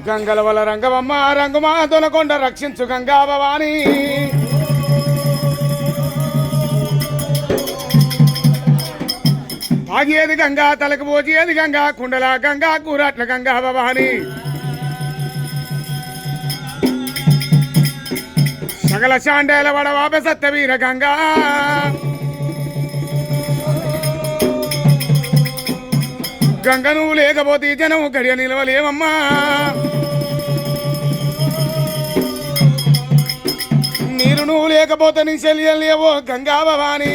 గంగల వల రంగమమ్మ రంగుమా దొనకొండ రక్షించు గంగా భవాని ఆగేది గంగా తలకు పోచేది గంగా కుండల గంగా కూరాట్ల గంగా భవాని సకల శాండేల వడవాప సత్యవీర గంగా గంగ నువ్వు లేకపోతే జనం గడియ నిలవలేమమ్మా నీరు నువ్వు లేకపోతే నీ చెల్లియలేవో గంగా భవాని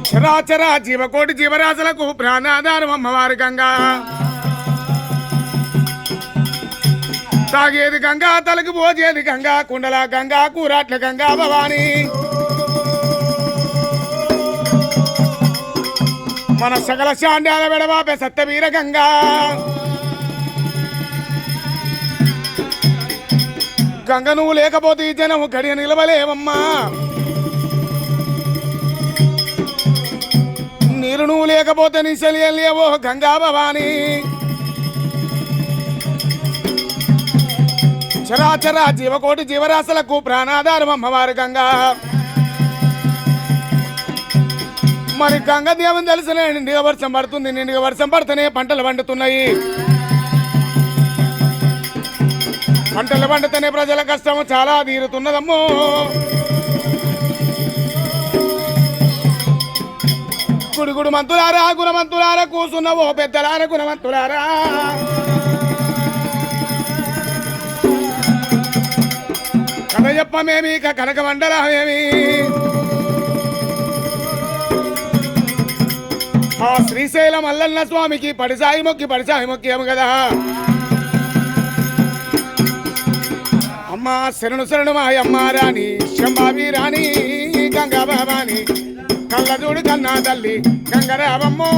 చరాచరా జీవకోటి జీవరాశులకు ప్రాణాధారం అమ్మవారి గంగా తాగేది గంగా తలకు పోచేది గంగా కుండల గంగా కూరాట్ల గంగా భవాని మన సకల శాండాల వెడవాపే సత్యవీర గంగా గంగ నువ్వు లేకపోతే ఈ జనము గడియ నిలవలేవమ్మా నీరు నువ్వు లేకపోతే నీ చెలియలేవో గంగా భవాని చరాచరా జీవకోటి జీవరాశులకు ప్రాణాధారం అమ్మవారి గంగా మరి గంగ దేవుని తెలిసిన నిండుగా వర్షం పడుతుంది నిండుగా వర్షం పడితేనే పంటలు పండుతున్నాయి పంటలు పండితేనే ప్రజల కష్టం చాలా తీరుతున్నదమ్మో గుడుగుడు మంతులారా గుణమంతులారా కూసున్నవో పెద్దలారా గుణమంతులారా కథ చెప్పమేమి కనక మండలమేమి ఆ శ్రీశైలం మల్లన్న స్వామికి పడిసాయి మొక్కి ఏము కదా అమ్మా శరణు మాయమ్మ రాణి శంభావి రాణి గంగా భవాని కళ్ళజోడు కన్నా తల్లి గంగరావమ్మో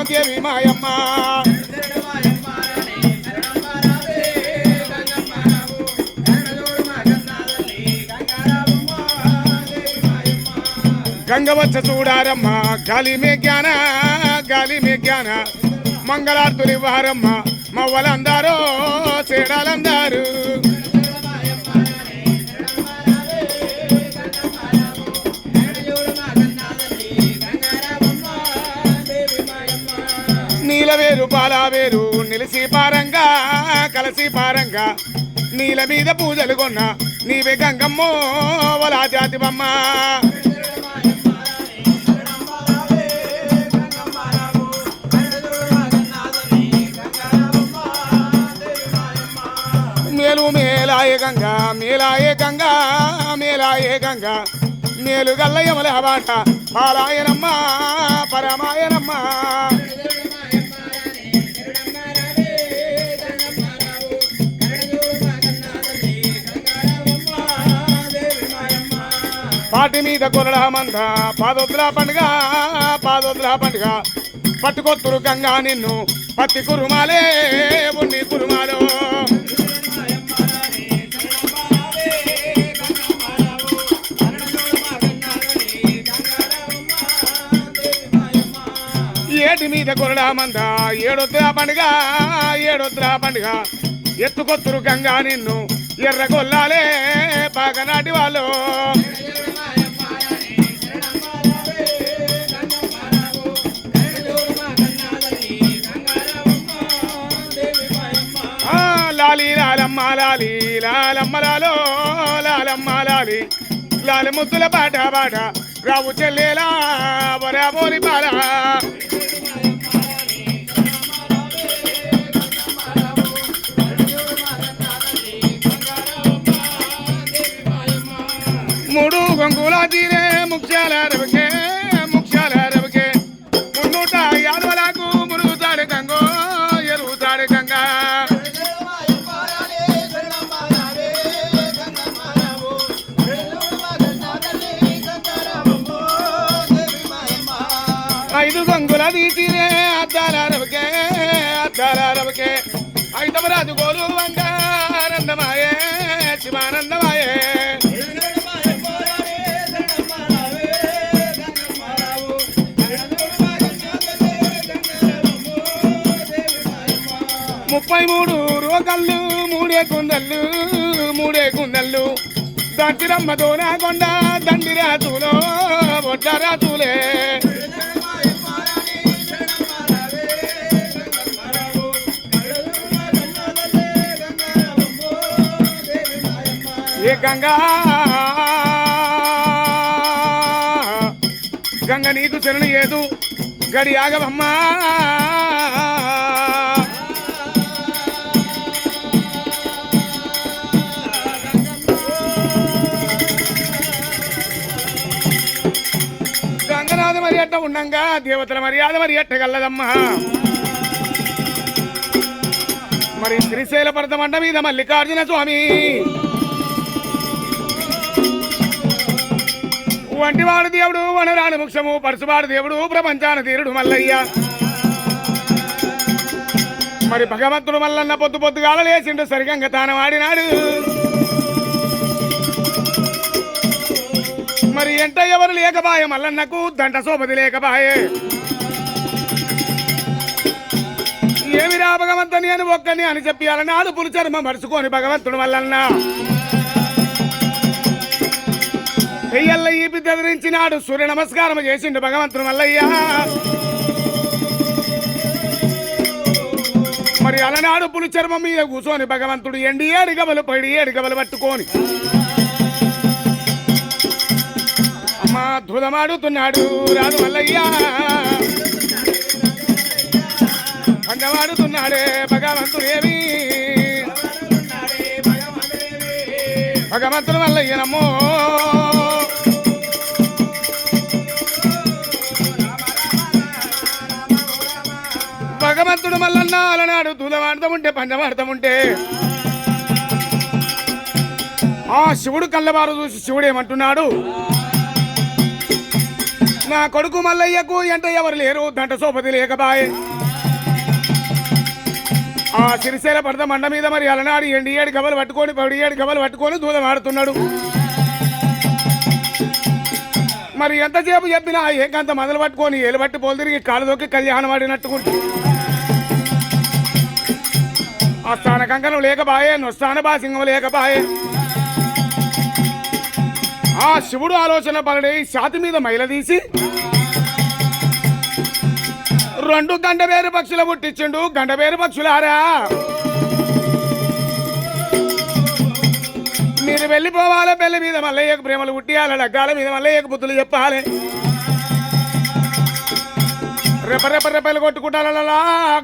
దేవి మాయమ్మ గంగ వచ్చ చూడారమ్మ గాలి మే జ్ఞాన మంగళార్తులు ఇవ్వారమ్మ మవ్వలందారో చేడాలందారు నీలవేరు పాలవేరు నిలిసి పారంగా కలసి పారంగా నీల మీద పూజలు కొన్న నీవే గంగమ్మో వలా జాతివమ్మ మేలు మేలాయే గంగా మేలు గల్ల యమల బాట పాలాయనమ్మ పరమాయనమ్మ పాటి మీద కొరడ మంద పాదోద్ర పండుగ పట్టుకొత్తురు గంగా నిన్ను పత్తి కురుమాలే ఉన్ని కురుమాలో ఏటి మీద కొరడ మంద ఏడొద్దుల పండుగ ఎత్తుకొత్తురు గంగా నిన్ను ఎర్ర గొల్లాలే పాగనాటి వాళ్ళు లాలి లాలమ్మ లాలి ముద్దుల బాట రావు చెల్లేలా బోలి బాల మూడు గంగుల తీరే ముఖ్యాల రవికే మున్నూట యాదవలకు మురుగుతాడు గంగో ఎరుగుతాడు గంగా ఐదు గంగుల తీరే అద్దాల రవికే ఐదవరాజు గోలు వంగానందమాయే శివానందమాయే 33 రోకళ్ళు మూడే కుందళ్ళు దంటిరమ్మతో నా కొండ దండి రాతులో ఒడ్ల రాతులే ఏ గంగా గంగ నీకు శరణు ఏదు గడి ఆగవమ్మా గంగనాథ మరి ఎట్ట ఉండంగా దేవతల మర్యాద మరి ఎట్టగల్లదమ్మా మరి శ్రీశైల పర్వతమండ మీద మల్లికార్జున స్వామి వంటివాడు దేవుడు వనరాని ముఖ్యము పరశువాడు దేవుడు ప్రపంచాన తీరుడు మల్లయ్య మరి భగవంతుడు మల్లన్న పొద్దుగాల లేచిండు సరిగంగ తాను వాడినాడు మరి ఎంట ఎవరు లేకపాయే మల్లన్నకు దంట సోపతి లేకపాయే ఏమిరా భగవంతుని అని ఒక్కని అని చెప్పి అలనాడు పులిచర్మ మరుచుకొని భగవంతుడు మల్లన్న పెయ్యల్ల ఈ బిడ్డ ధరించినాడు సూర్య నమస్కారం చేసిండు భగవంతుడు మల్లయ్య మరి అలనాడు పులి చర్మం మీద కూర్చొని భగవంతుడు ఎండి 7 గబలు పడి 7 గబలు పట్టుకొని అమ్మా ధూలమాడుతున్నాడు రాదు మల్లయ్య పండవాడుతున్నాడే భగవంతుడేవి భగవంతుడు మల్లయ్యనమ్మో భగవంతుడు మల్లన్న అలనాడు దూలమాడతాముంటే పండమాడతాముంటే ఆ శివుడు కళ్ళవారు చూసి శివుడు ఏమంటున్నాడు నా కొడుకు మల్లయ్యకు ఎంట ఎవరు లేరు దంట సోపతి లేకబాయే ఆ సిరిసేల పడత మండ మీద మరి అలనాడు ఎండి 7 గబలు పట్టుకొని 7 గబలు పట్టుకొని దూలమాడుతున్నాడు మరి ఎంతసేపు చెప్పినా ఏకంత మొదలు పట్టుకొని ఏలు పట్టి పోలు తిరిగి కాలు దొక్కి కళ్యాణం ఆడినట్టుకుంటు ఆ స్థాన కంకణం లేకపాయే నొస్తాన బాసింగం లేకపాయే ఆ శివుడు ఆలోచన పలడి ఛాతి మీద మైల తీసి 2 గండబేరు పక్షులు పుట్టించిండు గండబేరు పక్షులారా మీరు వెళ్ళిపోవాలి పెళ్లి మీద మల్లయ్యకు ప్రేమలు పుట్టియాలి లగ్గాల మీద మల్లయ్యకు బుద్ధులు చెప్పాలి రెప్పలు కొట్టుకుంటారా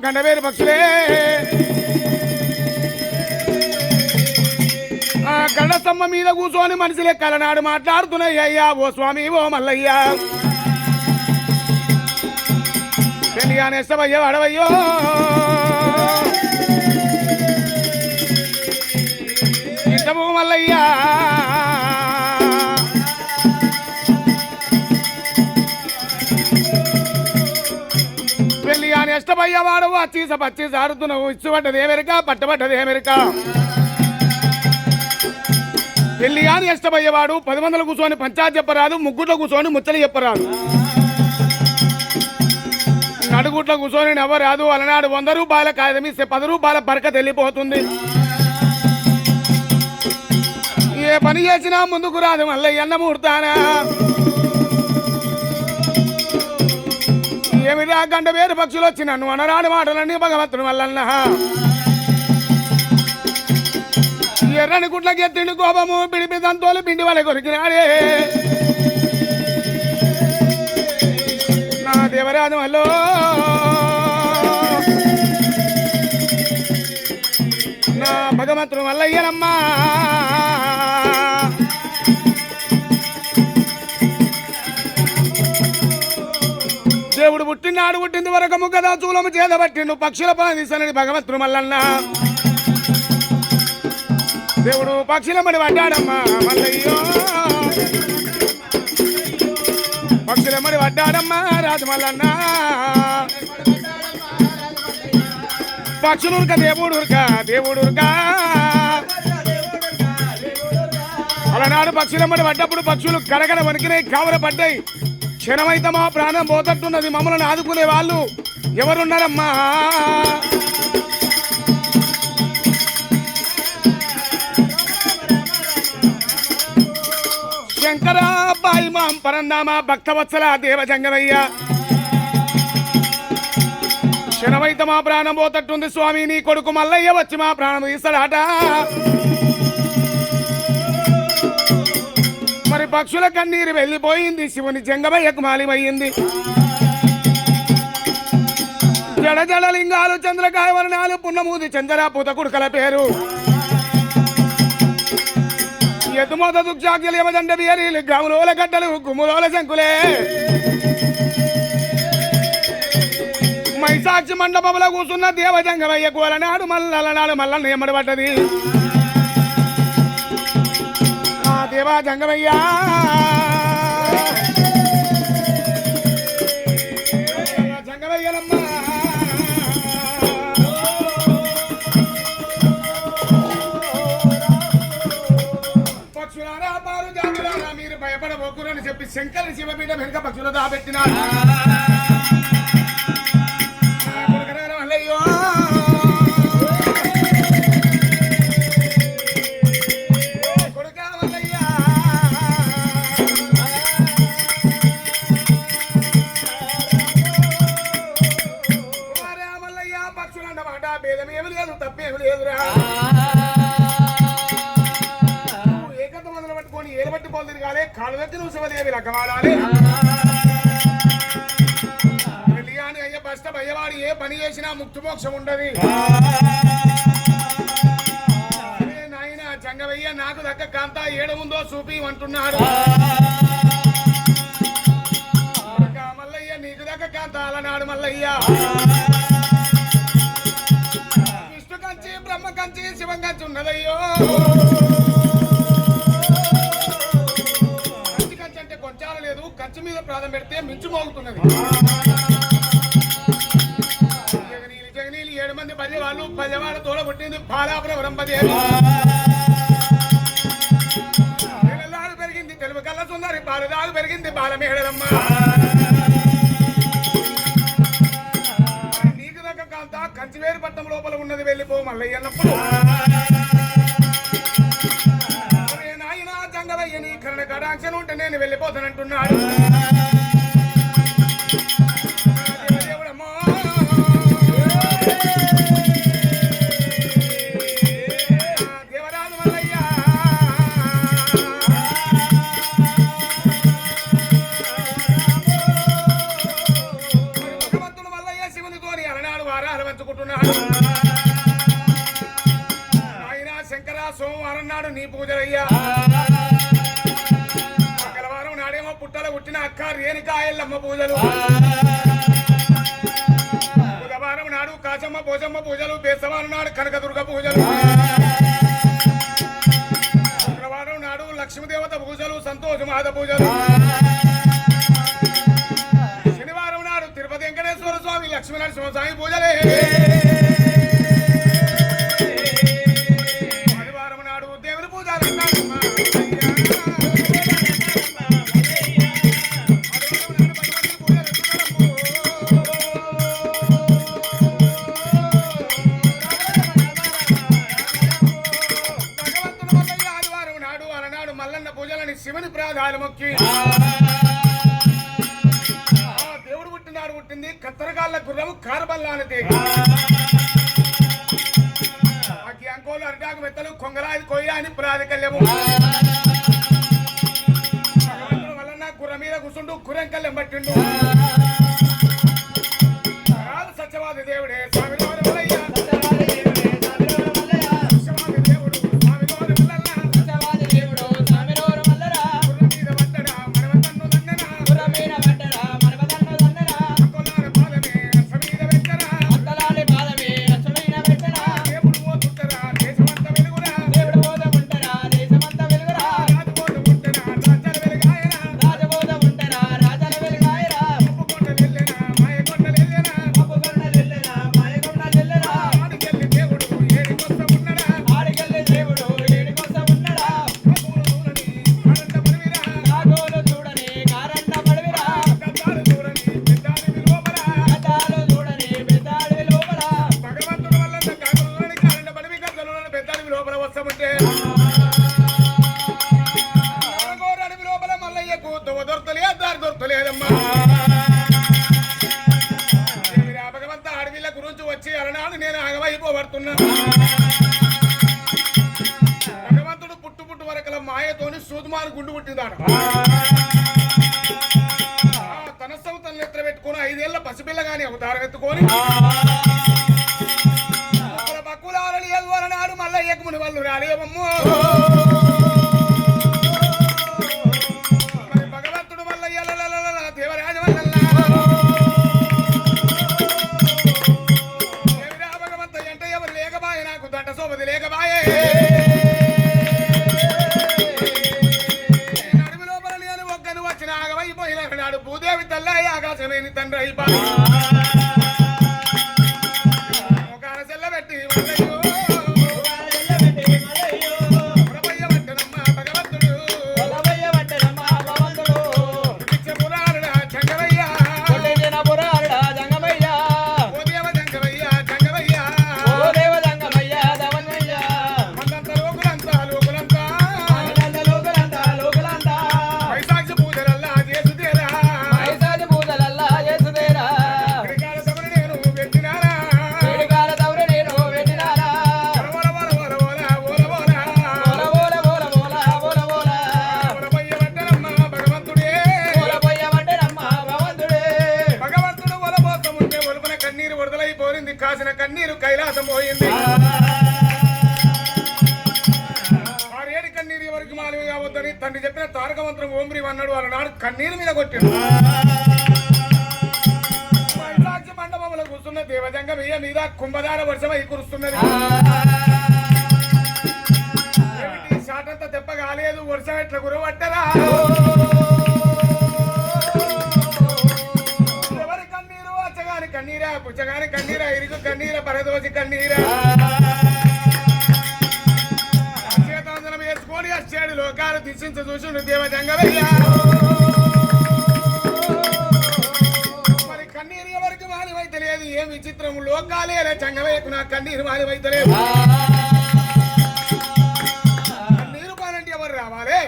గండబేరు పక్షులే ఆ గండ స్తంభ మీద కూర్చొని మనిషి లెక్కల నాడు మాట్లాడుతున్నాయి అయ్యా ఓ స్వామి ఓ మల్లయ్య పెళ్ళిగానేస్తవయ్యో అడవయ్యో ఇంటము మల్లయ్యా పెళ్ళి అని ఇష్టమయ్యేవాడు అచ్చీస పచ్చీస ఆడుతున్నావు ఇచ్చుబడ్డది ఏమెరిక పట్టబడ్డది ఏమెరిక పెళ్ళి అని ఇష్టమయ్యేవాడు 10 మందిలో కూర్చొని పంచాయతీ చెప్పరాదు ముగ్గుట్లో కూర్చొని ముచ్చలు చెప్పరాదు నడుగుట్లో కూర్చొని నవ్వరాదు అలనాడు 100 రూపాయల కాగితం ఇస్తే 10 రూపాయల బరకత వెళ్ళిపోతుంది ఏ పని చేసినా ముందుకు రాదు మళ్ళీ ఎన్న ముహూర్తానా ఏమిరా గంట వేరు పక్షులు వచ్చి నన్ను అనరాని మాటలన్నీ భగవంతుని వల్లన్న ఎర్రని గుట్లకి ఎత్తిండి కోపము పిడిపి దంతోలు పిండి వాళ్ళ కొరికినాడే నా దేవరాజు వల్లో నా భగవంతుని వల్ల అయ్యనమ్మా దేవుడు పుట్టినాడు పుట్టింది వరకము కదా చూలము చేదబట్టిండు పక్షుల పాదిసనని భగవంతుడు మల్లన్న దేవుడు పక్షుల మడి పడ్డాడమ్మా మల్లయ్యో పక్షుల మడి పడ్డాడమ్మా రాజు మల్లన్న పక్షులుక దేవుడుక అలనాడు పక్షుల మడి పడ్డప్పుడు పక్షులు కరగడ వణికినాయి కావర పడ్డాయి క్షణమైతే మా ప్రాణం పోతట్టున్నది మమ్మల్ని ఆదుకునే వాళ్ళు ఎవరున్నారమ్మా శంకర బాయి మాం పరందామ భక్తవత్సల దేవజంగమయ్య క్షణమైతే మా ప్రాణం పోతట్టుంది స్వామి నీ కొడుకు మల్లయ్య వచ్చి మా ప్రాణం తీస్తాడట మరి పక్షుల కన్నీరు వెళ్ళిపోయింది శివుని జంగమయ్యకు మాలిమయ్యింది జడ జడ లింగాలు చంద్రకాయ వర్ణాలు పున్నమూది చంద్ర పూత కుడుకల పేరు ఎదుమోత దుగ్జాగ్యలు యమదండ బియరీలు గములోల గడ్డలు గుమ్ములోల శంకులే మైసాక్షి మండపంలో కూర్చున్న దేవజంగమయ్య కూలనాడు మల్లనాడు మల్లన్న ఎమ్మడబడ్డది ఆ దేవజంగమయ్య జంగమయ్యలమ్మ పక్షులారా పారు జాతులారా మీరు భయపడబోకురని చెప్పి శంకర శివపీఠ వెనుక పక్షులు దాబెట్టినారు కాలు వెత్తి నువ్వు శివదేవి లగ్గవాడాలి పెళ్లిగాని అయ్య బస్త భయవాడి ఏ పని చేసినా ముక్తి మోక్షం ఉండదు నాయన జంగవయ్య నాకు దక్క కాంత ఏడ ఉందో చూపి అంటున్నాడు మల్లయ్య నీకు దక్క కాంత అలనాడు మల్లయ్య విష్ణు కంచి బ్రహ్మ కంచి శివం కంచి ఉన్నదయ్యో కంచి మీద ప్రాణం పెడితే మించు మోగుతున్నది జగనీలు 7 మంది పల్లెవాళ్ళు పల్లెవాళ్ళ తోడ పుట్టింది బాలాపురం రంపదేవి పెరిగింది తెలుగు కళ్ళ సుందరి బాలదాలు పెరిగింది బాలమేడలమ్మ నీకు దగ్గర కాంత కంచివేరు పట్టణం లోపల ఉన్నది వెళ్ళిపో మల్లయ్య అన్నప్పుడు నీ కరణ కటాక్షణ ఉంటే నేను వెళ్ళిపోతానంటున్నాడు దేవరాజు మల్లయ్య భగవంతుడు మల్లయ్య శివునితోని అలనాడు వారాలు పంచుకుంటున్నాడు ఆయన శంకర సోమవారం నాడు నీ పూజలయ్యా పుట్టిన అక్క రేణుకాయల్లమ్మ పూజలు బుధవారం నాడు కాచమ్మ పోచమ్మ పూజలు బేసవారం నాడు కనకదుర్గ పూజలు శుక్రవారం నాడు లక్ష్మీదేవత పూజలు సంతోషమాద పూజలు శనివారం నాడు తిరుపతి వెంకటేశ్వర స్వామి లక్ష్మీ నరసింహస్వామి పూజలే ఆదివారం నాడు దేవుని పూజలు శివుని ప్రాధాలు మొక్కి దేవుడు పుట్టినాడు పుట్టింది కత్తరగాళ్ళ గుర్రము కార్బల్లానది అంకోలు అరిటాకు మెత్తలు కొంగరాది కొయ్య అని ప్రాధికల్యము వలన గుర్ర మీద కూర్చుంటూ కురంకల్యం పట్టిండు సత్యవాది దేవుడే స్వామి కొత్తలేదమ్మా భగవంత అడవిల గురించి వచ్చి అలనాడు నేను ఆగమైపోబడుతున్నా భగవంతుడు పుట్టు పుట్టు వరకల మాయతోని సూదుమారు గుండు పుట్టిందాడు తన సౌతను ఎత్ర పెట్టుకుని 5 ఏళ్ల పసిపిల్ల గాని అవతారం ఎత్తుకొని పక్కులారని ఎదువలనాడు మళ్ళీ ఏకముని వాళ్ళు రాలేవమ్మో భగవంతుడు మళ్ళీ దేవరాజ వల్ల భగవంత అంటే ఎవరు లేకబాయే నాకు దంట సోపది లేకబాయే అడవి లోపల నేను ఒక్కను వచ్చిన ఆగమైపోయినాడు భూదేవి తల్ల ఆకాశమేని తండ్రి అయిపోయి ఒక అరసెల్ల పెట్టి కాసిన కన్నీరు కైలాసం పోయింది ఆరేడి కన్నీరు ఎవరికి మాలివి కావద్దని తండ్రి చెప్పిన తారక మంత్రం ఓంబ్రి అన్నాడు అన్నాడు కన్నీరు మీద కొట్టాడు సాక్షి మండపంలో కూర్చున్న దేవజంగ వెయ్య మీద కుంభధార వర్షమై కురుస్తున్నది షాటంతా తెప్ప కాలేదు వర్షం ఎట్లా కురవట్టరా కన్నీరా పుచ్చగాని కన్నీరా ఇరుగు కన్నీరా పరదోసి కన్నీరా చేతాంజనం వేసుకొని వచ్చాడు లోకాలు దిశించ చూసిండు దేవజంగవయ్య మరి కన్నీరు ఎవరికి మాలివైతే లేదు ఏం విచిత్రం లోకాలే జంగవయ్యకు నా కన్నీరు మాలివైతే లేదు కన్నీరు పాలంటే ఎవరు రావాలి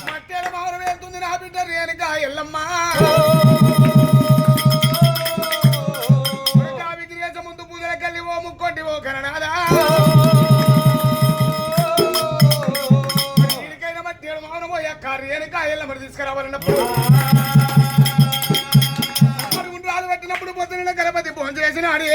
మట్టేల మౌరం వెళ్తుంది నా బిడ్డ రేణుక ఎల్లమ్మా ముక్కొంటి ఓ కరణాదా దీనికైనా మట్టి మౌనం పోయా కార్యానికి ఎల్ల మరి తీసుకురావాలన్నప్పుడు రాలు పెట్టినప్పుడు పొద్దున గణపతి ఫోన్ చేసినాడు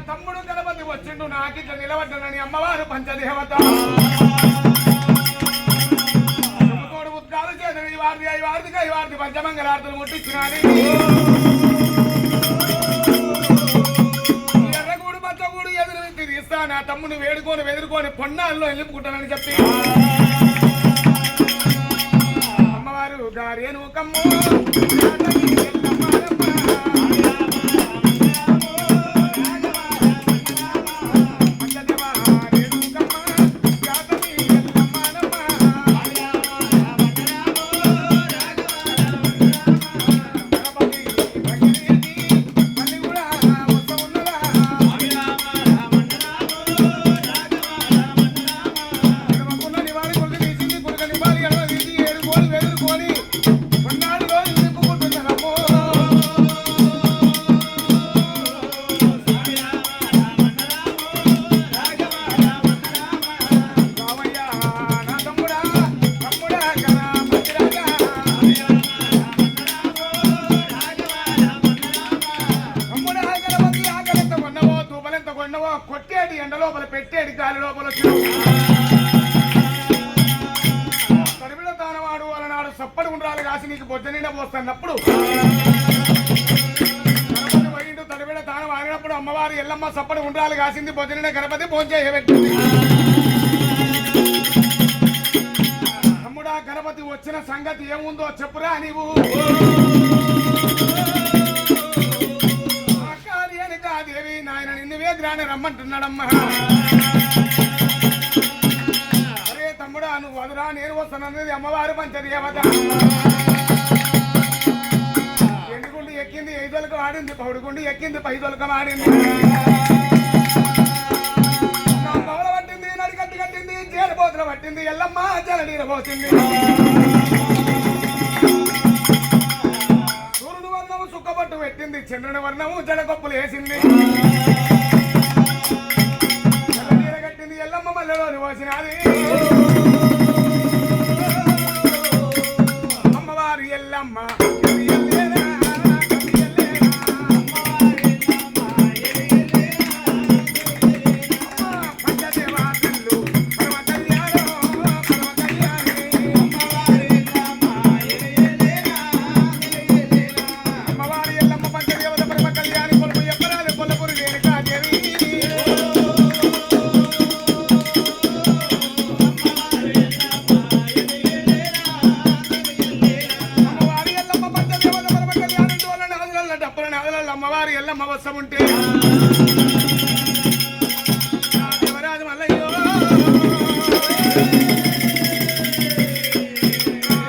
తమ్ముడు గణపతి వచ్చిండు నాకిట్లా నిలబడ్డానని అమ్మవారు పంచదేవత తోడు ఉద్గాలు చేసిన ఈ వారిది పంచమంగళార్తులు ముట్టించినాని ఎర్రగూడు పచ్చగూడు ఎదురు తీస్తా నా తమ్ముడు వేడుకొని వెదురుకొని పొన్నాల్లో వెళ్ళిపుకుంటానని చెప్పి అమ్మవారు గారేను కమ్ము కొట్టేది ఎండ లోపల పెట్టేది గాలి లోపల తడివిడ తానవాడు అలనాడు సప్పడి ఉండాలి కాసి నీకు బొజ్జ నిండా పోస్తున్నప్పుడు తడివిడ తానం ఆగినప్పుడు అమ్మవారు అమ్మవారు ఎల్లమ్మ సప్పడి ఉండ్రాలు కాసింది పొద్దున గణపతి భోంచేయబెట్టింది తమ్ముడా గణపతి వచ్చిన సంగతి ఏముందో చెప్పురా నీవు దేవి నాయన నిన్నువే గ్రాని రమ్మంటున్నాడమ్మా అరే తమ్ముడా నువ్వు వదురా నేను వస్తానన్నది అమ్మవారు పంచదేవత ఎండుగుండి ఎక్కింది ఐదొలక వాడింది పౌడుగుండి ఎక్కింది పైదొలక వాడింది పవల పట్టింది నడికట్టు కట్టింది జేరుబోతులు పట్టింది ఎల్లమ్మ జలనీర పోసింది సూర్యుడు వర్ణము సుక్కబట్టు పెట్టింది చంద్రుని వర్ణము జడకొప్పులు వేసింది జలనీర కట్టింది ఎల్లమ్మ మల్లెలోని పోసినది అమ్మవారు ఎల్లమ్మ అమ్మవారు ఎల్లమ్మ వసం ఉంటే దేవరాజు మల్లయ్యో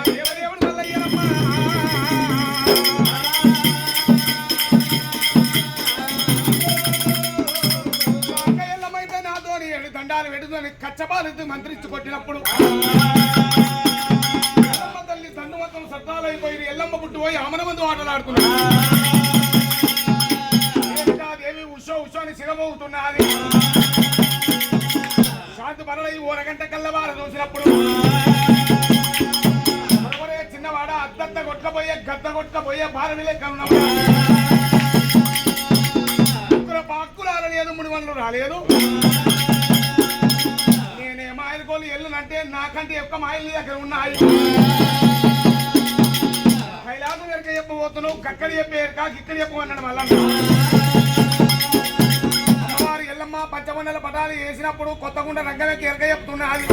దేవదేవుడు మల్లయ్యమ్మ ఎల్లమైతే నాతోని 7 దండాలు వెడుదని కచ్చబాలు మంత్రించి కొట్టినప్పుడు ఎల్లమ్మ తల్లి దండు మొత్తం సత్తాలైపోయి ఎల్లమ్మ పుట్టిపోయి అమన మందు ఆటలాడుతున్నాడు శివమవుతున్నది శాంతి పనులు ఓ గంట కల్లవారు చూసినప్పుడు చిన్నవాడ అద్దత్త కొట్టకపోయే గద్ద కొట్టకపోయే భారని లెక్క పాక్కు రాలేదు 3 వందలు రాలేదు నేనే మాయలకోళ్ళు ఎల్లునంటే నాకంటే ఎక్కువ మాయలు దగ్గర ఉన్నాయి కైలాసం ఎరక చెప్పబోతున్నావు కక్కడి చెప్పే ఎరక ఇక్కడ చెప్పమన్నాడు మళ్ళా ఎల్లమ్మ పంచమండల పటాలు వేసినప్పుడు కొత్తగుండ రంగలకి ఎరక చెప్తున్నది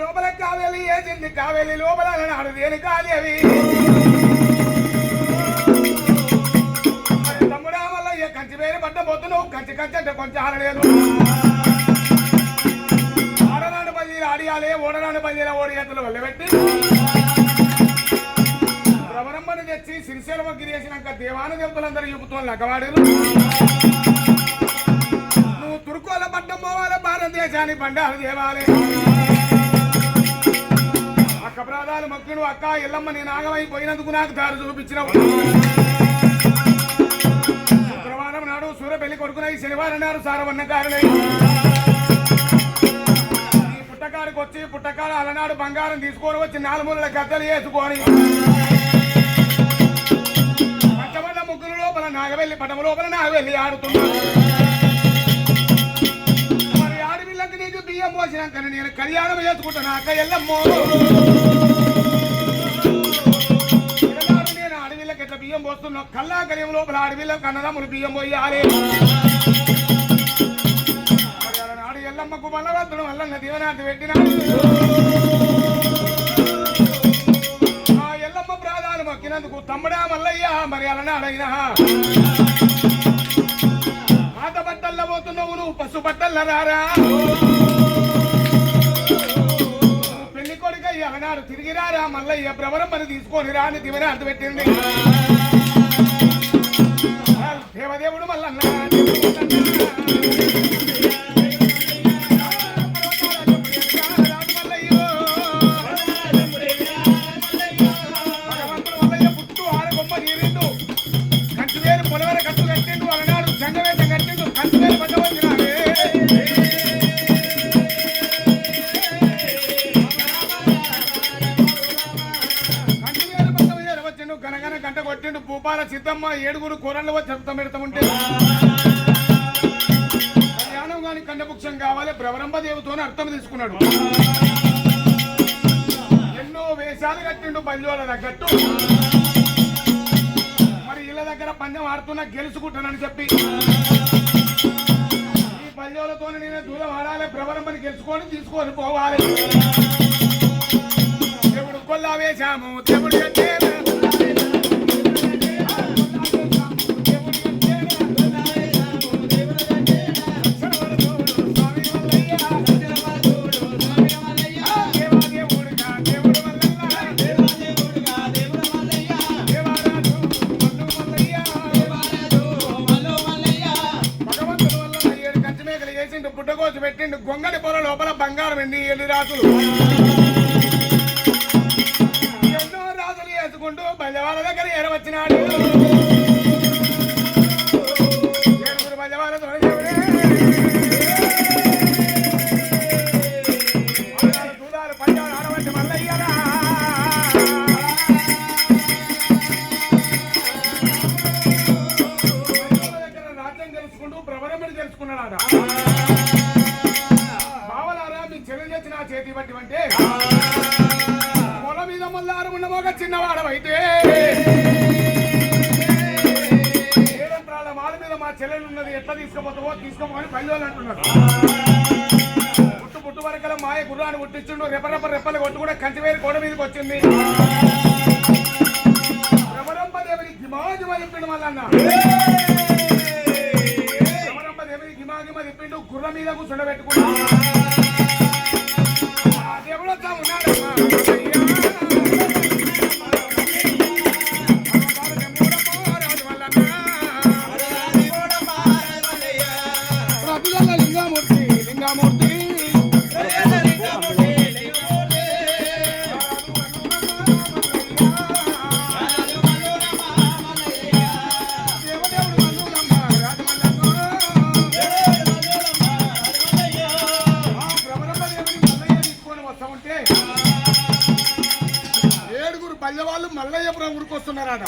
లోపల కావేలి వేసింది కావేలి లోపల నాడు దేని కాలేవి తమ్ముడా వల్ల కంచి వేరే పడ్డ పోతున్నావు కంచి కంచి అంటే కొంచెం ఆడలేదు ఆడనాడు పల్లీలు ఆడియాలి ఓడనాడు పల్లీల ఓడి ఎత్తులు వెళ్ళబెట్టి రవరమ్మని తెచ్చి సిరిసేలమ గిరేసినాక దేవాను దేవతలందరూ చూపుతాను లగ్గవాడు నువ్వు తుర్కోల పడ్డం పోవాలి భారతదేశాన్ని బండారు దేవాలి అక్క ప్రాధాలు మొక్కుడు అక్క ఎల్లమ్మ నేను ఆగమైపోయినందుకు నాకు దారి చూపించినావు శుక్రవారం నాడు సూర్యపల్లి కొడుకునై శనివారం నాడు సారవన్న కారణై ఈ పుట్టకాడికి వచ్చి పుట్టకాడ అలనాడు బంగారం తీసుకొని వచ్చి 4 మూలల గద్దలు వేసుకొని ముగ్గురు లోపల నాగవెల్లి పటము లోపల నాగవెల్లి ఆడుతున్నాడు మరి ఆడపిల్లకి నీకు బియ్యం పోసినాక నేను కళ్యాణం చేసుకుంటాను అక్క ఎల్లమ్మో నేను ఆడపిల్లకి ఎట్లా బియ్యం పోస్తున్నా కల్లా కలియం లోపల ఆడపిల్లకి అన్నదమ్ములు బియ్యం పోయాలి నాడు ఎల్లమ్మకు బలవంతుడు వల్ల దీవనాథి పెట్టినాడు మొక్కినందుకు తమ్ముడా మల్లయ్య మరి అలనాడైనా పాత బట్టల్లో పోతున్నావు నువ్వు పసు బట్టల్లో రారా పెళ్లి కొడుక అలనాడు తిరిగి రారా మల్లయ్య భ్రమరం మరి తీసుకొని రాని దివనాథి పెట్టింది దేవదేవుడు మల్లన్న భూపాల సిద్ధమ్మ 7 కూరళ్ళు వచ్చి చెప్తాం పెడతాముంటే కళ్యాణం కాని కండపుక్షం కావాలి భ్రవరంభదేవితోనే అర్థం తీసుకున్నాడు ఎన్నో వేషాలు కట్టిండు బంజోల తగ్గట్టు మరి వీళ్ళ దగ్గర పందెం ఆడుతున్నా గెలుచుకుంటానని చెప్పి ఈ పందెంలతో నేను దూరం ఆడాలి, భ్రమరంపని గెలుచుకొని తీసుకొని పోవాలి. దేవుడు కొల్లా వేశాము, దేవుడు పుట్టకోసి పెట్టిండు, గొంగడి పొల లోపల బంగారం ఎండి ఎల్లి రాజులు ఎన్నో రాజులు వేసుకుంటూ బల్యవాళ్ళ దగ్గర ఏరవచ్చినాడు. ఏడుగురు బల్యవాళ్ళ చూడాలి పంజాలు ఆడవచ్చు మల్లయ్యరా. దగ్గర రాజ్యం తెలుసుకుంటూ ప్రబలమని తెలుసుకున్నాడు. చేతి బట్టి అంటే పొల మీద మల్లారు ఉన్నమోగ చిన్నవాడవైతే ఏడంత్రాల మాల మీద మా చెల్లెలు ఉన్నది, ఎట్లా తీసుకుపోతావో తీసుకోమని పల్లెలు అంటున్నారు. పుట్టు పుట్టు వరకల మాయ గుర్రాన్ని పుట్టించుండు, రెపరెప రెప్పలు కొట్టు కూడా కంచివేరి కోడ మీదకి వచ్చింది. రమరంపదేవిని గిమాగిమ తిప్పిండు మల్లన్న, రమరంపదేవిని గిమాగిమ తిప్పిండు, గుర్ర మీద కూర్చుండబెట్టుకున్నా. ఏడుగురు పల్లెవాళ్ళు మల్లయ్యపురం ఊరికొస్తున్నారట.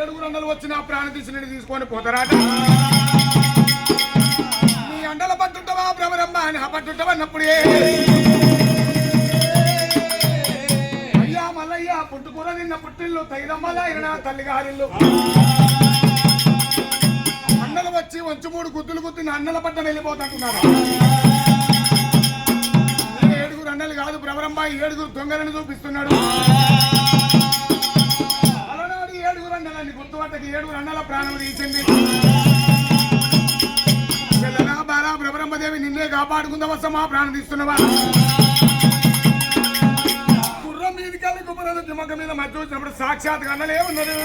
ఏడుగురు అన్నలు వచ్చిన ప్రాణ తీసుకుని తీసుకొని పోతారట. నీ అండల పట్టుంటావా భ్రమరమ్మ అని పట్టుంటావా అన్నప్పుడే అయ్యా మల్లయ్య పుట్టుకూర నిన్న పుట్టిల్లు తైదమ్మల అయినా తల్లిగారిల్లు అన్నలు వచ్చి వంచి 3 గుద్దులు గుద్దిన అన్నల పట్ట వెళ్ళిపోతుంటున్నారు. ఏడుగురు అన్నలు కాదు భ్రమరమ్మ, 7 దొంగలను చూపిస్తున్నాడు. అలనాడు 7 అన్నలని గుర్తుపట్టకి 7 అన్నల ప్రాణం తీసింది. బాలా భ్రమరమ్మదేవి నిన్నే కాపాడుకుందామా మా ప్రాణం తీస్తున్నావా? గుర్రం మీదికెళ్ళి గుమ్మరదు దిమ్మక మీద మధ్య వచ్చినప్పుడు సాక్షాత్ అన్నలే ఉన్నారు.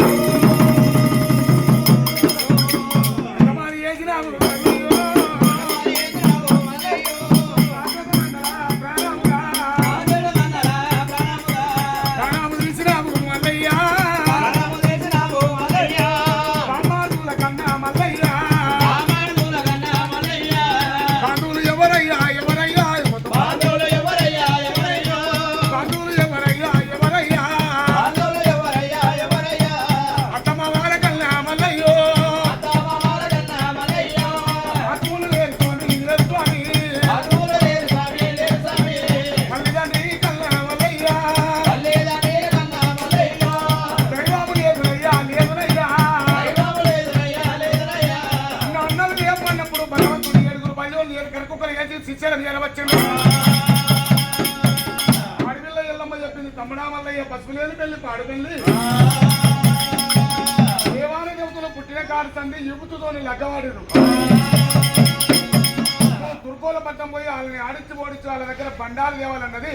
చేసినాము ఆడపిల్ల ఎల్లమ్మ చెప్పింది, తమ్ముడా మల్లయ్య పసుపులేని పెళ్లి పాడుపెళ్లి దేవాన దేవతలు పుట్టిన కారు తండ్రి యుగుతుతోని లగ్గవాడిరు. దుర్గోల పట్టం పోయి వాళ్ళని ఆడిచ్చి ఓడించి వాళ్ళ దగ్గర బండాలు తేవాలన్నది.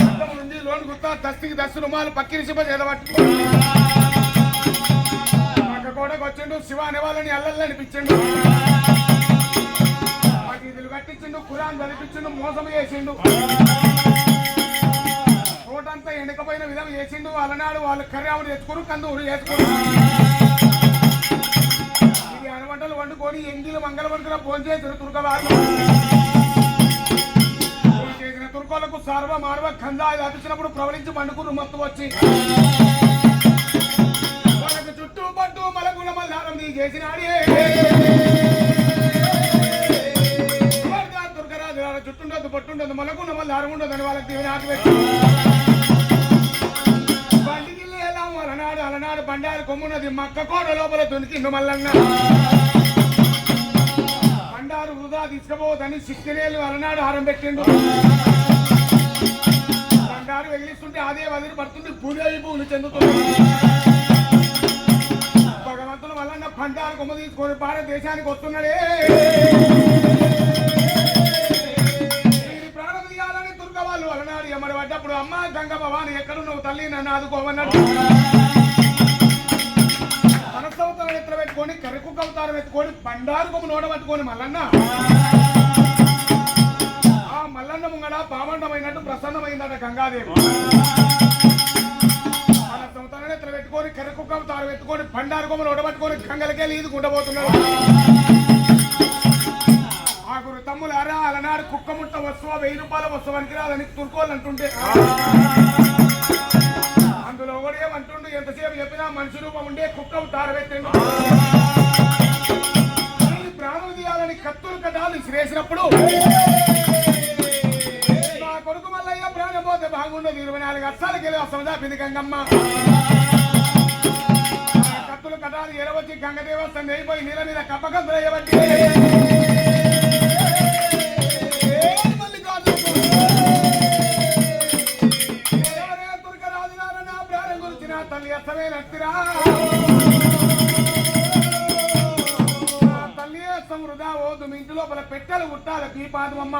అద్దం నుండి లోన్ గుర్తా దస్తికి దస్తు రుమాలు పక్కిరి శివ చేదబట్టి పక్క కోటకు వచ్చిండు. శివ అనే వాళ్ళని అల్లల్ని అనిపించిండు, కట్టించిండు, ఖురాన్ చదివించిండు, మోసం చేసిండు, తోటంతా ఎండకపోయిన విధం చేసిండు. అలనాడు వాళ్ళు కర్యావుడు తెచ్చుకుని కందూరు చేసుకుని ఇది అనవంటలు వండుకొని ఎంగిలు మంగళ వండుకున్న భోజనం చేసిన తుర్కవాళ్ళు చేసిన తుర్కోలకు సార్వ మార్వ ఖందా దాపించినప్పుడు ప్రవలించి పండుకుని మొత్తం వచ్చి వాళ్ళకు చుట్టూ పట్టు మలగుల మల్లారం నీ చేసినాడే. చుట్టుండదు పట్టుండదు మలకున్న మళ్ళీ అరుగుండదు అని వాళ్ళకి దేవుని ఆటపెట్టి అలనాడు బండారు కొమ్మున్నది మక్క కోడ లోపల దొనికిండు మల్లన్న బండారు వృధా తీసుకుపోదని సిక్కినేళ్ళు అలనాడు హారం పెట్టిండు బండారు వెగిలిస్తుంటే అదే వదిలి పడుతుంది పూలేవి పూలు చెందుతుంది భగవంతుడు మల్లన్న బండారు కొమ్మ తీసుకొని భారతదేశానికి వస్తున్నాడే ప్రాణం తీయాలని దుర్గవాళ్ళు అలనాడు ఎమ్మడి పడ్డప్పుడు అమ్మ గంగ భవాని ఎక్కడున్నావు తల్లి నన్ను ఆదుకోమన్నాడు మనసవతారం ఎత్తున పెట్టుకొని కరుకు కవతారం ఎత్తుకొని బండారు కొమ్ము నోట పట్టుకొని మల్లన్న ఆ మల్లన్న ముంగడ పామండమైనట్టు ప్రసన్నమైందట గంగాదేవి మనసవతారం ఎత్తున పెట్టుకొని కరుకు కవతారం ఎత్తుకొని బండారు కొమ్ము నోట పట్టుకొని గంగలకెళ్ళి ఈదుకుంటబోతున్నాడు ఆగురు తమ్ములారా అలనాడు కుక్క ముట్ట వస్తువ 1000 రూపాయల వస్తువానికి రాదని తుర్కోళ్ళు అంటుంటే అందులో కూడా ఏమంటుండు ఎంతసేపు చెప్పినా మనిషి రూపం ఉండే కుక్క తారబెట్టిండు ప్రాణం తీయాలని కత్తులు కట్టాలు విసిరేసినప్పుడు నా కొడుకు మల్లయ్య ప్రాణం పోతే బాగుండదు 24 అస్సాలకి వెళ్ళి వస్తాం దాపింది గంగమ్మ కత్తులు కట్టాలు ఎరవచ్చి గంగ దేవస్థానం అయిపోయి నీళ్ళ మీద కప్పకంతులు అయ్యబట్టి తల్లి అస్తమే నచ్చిరా తల్లి అస్తం వృధా ఓదు మీ ఇంటి లోపల పెట్టెలు ఉట్టాలి దీపాదమమ్మ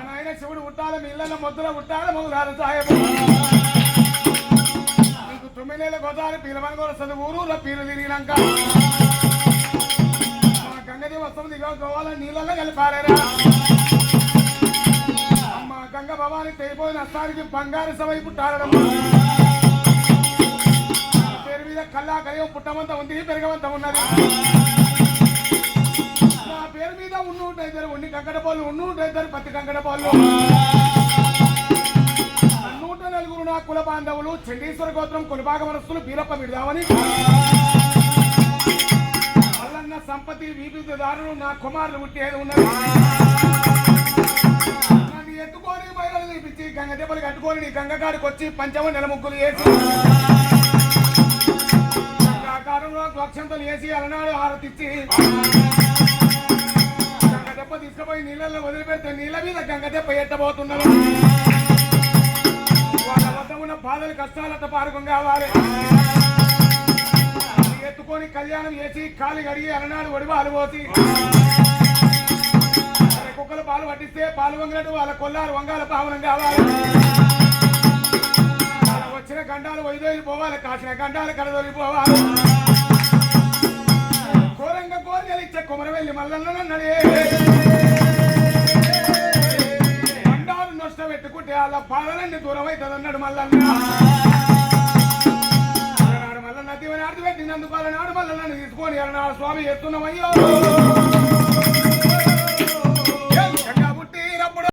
నాయన శివుడు ఉట్టాలి మీ ఇళ్ళ మొద్దులో ఉట్టాలి మొదలు సాయబు నీకు 9 నెలల గోదావరి పీలమని కూడా వస్తుంది ఊరూలో పీలు తిరిగినాక గంగదేవి వస్తుంది దిగోవాలని నీళ్ళల్లో కలిపారేరా గంగ భవాని తెగిపోయిన అస్తానికి బంగారు సభ పుట్టారమ్మా పేరు మీద కల్లా కలియం పుట్టమంతా ఉంది పెరగమంతా ఉన్నది నా పేరు మీద ఉన్నూటైతారు ఉన్ని కంకట పోళ్ళు ఉన్నూటైతారు పత్తి కంకట పోళ్ళు 104 నా కుల బాంధవులు చండీశ్వర గోత్రం కులభాగ మనస్సులు బీరప్ప విడదామని అల్లన్న సంపత్తి వీపిదారులు నా కుమారులు పుట్టేది ఉన్నది ఎత్తుకొని బయలు తీపించి గంగ దెబ్బలు కట్టుకొని నీ గంగకాడికి వచ్చి పంచమ నెల ముగ్గులు వేసి గంగాకారంలో ద్వక్షంతలు వేసి అలనాడు హారతిచ్చి గంగ దెబ్బ తీసుకుపోయి నీళ్ళల్లో వదిలిపెడితే నీళ్ళ మీద గంగ దెబ్బ ఎట్టబోతున్నారు వాళ్ళ వద్ద ఉన్న బాధలు కష్టాలట పారకం కావాలి ఎత్తుకొని కళ్యాణం చేసి కాలి కడిగి అలనాడు ఒడివాలు పోసి కుక్కలు పాలు పట్టిస్తే పాలు వంగినట్టు వాళ్ళ కొల్లారు వంగాల పావనం కావాలి వచ్చిన గండాలు వైదొలి పోవాలి కాసిన గండాలు కడదొలి పోవాలి ఘోరంగా కోరికలు ఇచ్చే కుమరవెల్లి మల్లన్నడే గండాలు నష్టం పెట్టుకుంటే వాళ్ళ పాలనన్నీ దూరం అవుతుంది అన్నాడు మల్లన్న మల్లన్న దీవెని అర్థం పెట్టినందుకు వాళ్ళ నాడు మల్లన్నని తీసుకొని అన్నాడు స్వామి ఎత్తున్నామయ్యో